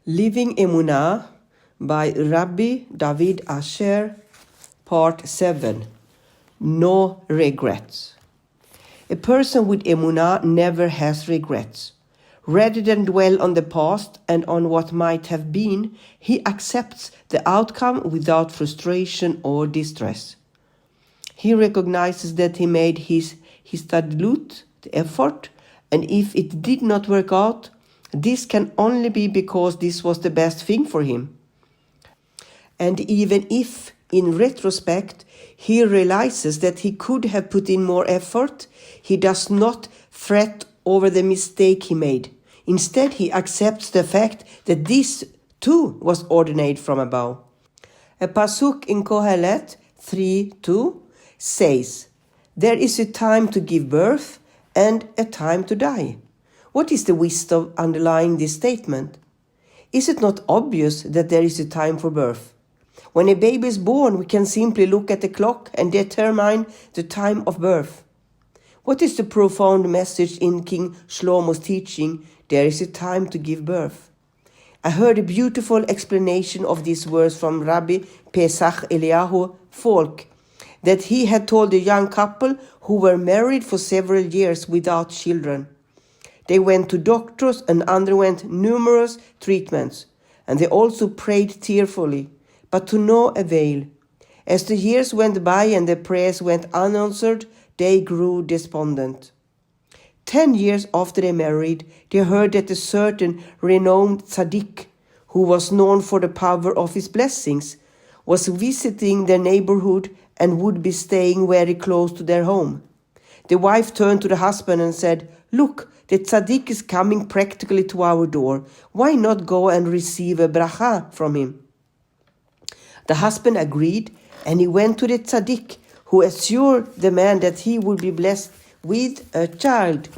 Living Emunah by Rabbi David Asher, Part 7. No regrets. A person with Emunah never has regrets. Rather than dwell on the past and on what might have been, he accepts the outcome without frustration or distress. He recognizes that he made his tadlut, the effort, and if it did not work out, this can only be because this was the best thing for him. And even if, in retrospect, he realizes that he could have put in more effort, he does not fret over the mistake he made. Instead, he accepts the fact that this too was ordained from above. A pasuk in Kohelet 3:2 says, "There is a time to give birth and a time to die." What is the wisdom underlying this statement? Is it not obvious that there is a time for birth? When a baby is born, we can simply look at the clock and determine the time of birth. What is the profound message in King Shlomo's teaching, "There is a time to give birth"? I heard a beautiful explanation of these words from Rabbi Pesach Eliyahu Folk, that he had told a young couple who were married for several years without children. They went to doctors and underwent numerous treatments, and they also prayed tearfully, but to no avail. As the years went by and their prayers went unanswered, they grew despondent. 10 years after they married, they heard that a certain renowned tzaddik, who was known for the power of his blessings, was visiting their neighborhood and would be staying very close to their home. The wife turned to the husband and said, "Look, the tzaddik is coming practically to our door. Why not go and receive a bracha from him?" The husband agreed, and he went to the tzaddik, who assured the man that he would be blessed with a child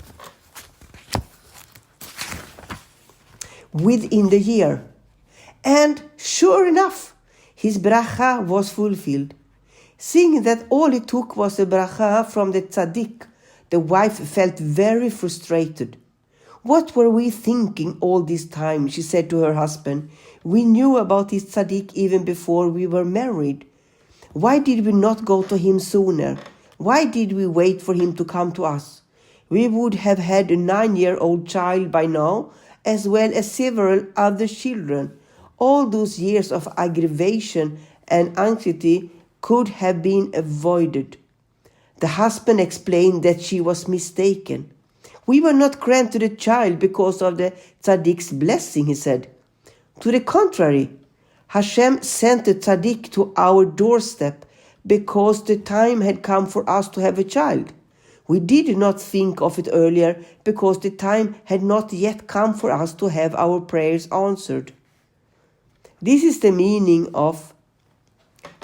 within the year. And sure enough, his bracha was fulfilled. Seeing that all it took was a bracha from the tzaddik, the wife felt very frustrated. "What were we thinking all this time?" she said to her husband. "We knew about this tzaddik even before we were married. Why did we not go to him sooner? Why did we wait for him to come to us? We would have had a 9-year-old child by now, as well as several other children. All those years of aggravation and anxiety could have been avoided." The husband explained that she was mistaken. "We were not granted a child because of the tzaddik's blessing," he said. "To the contrary, Hashem sent the tzaddik to our doorstep because the time had come for us to have a child. We did not think of it earlier because the time had not yet come for us to have our prayers answered." This is the meaning of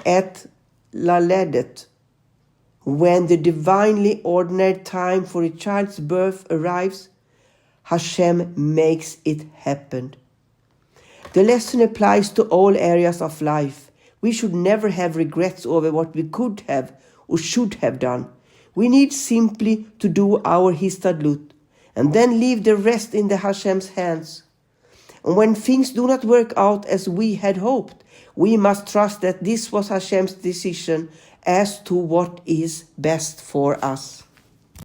Et Laledet. When the divinely ordained time for a child's birth arrives, Hashem makes it happen. The lesson applies to all areas of life. We should never have regrets over what we could have or should have done. We need simply to do our histadlut and then leave the rest in the Hashem's hands. And when things do not work out as we had hoped, we must trust that this was Hashem's decision as to what is best for us.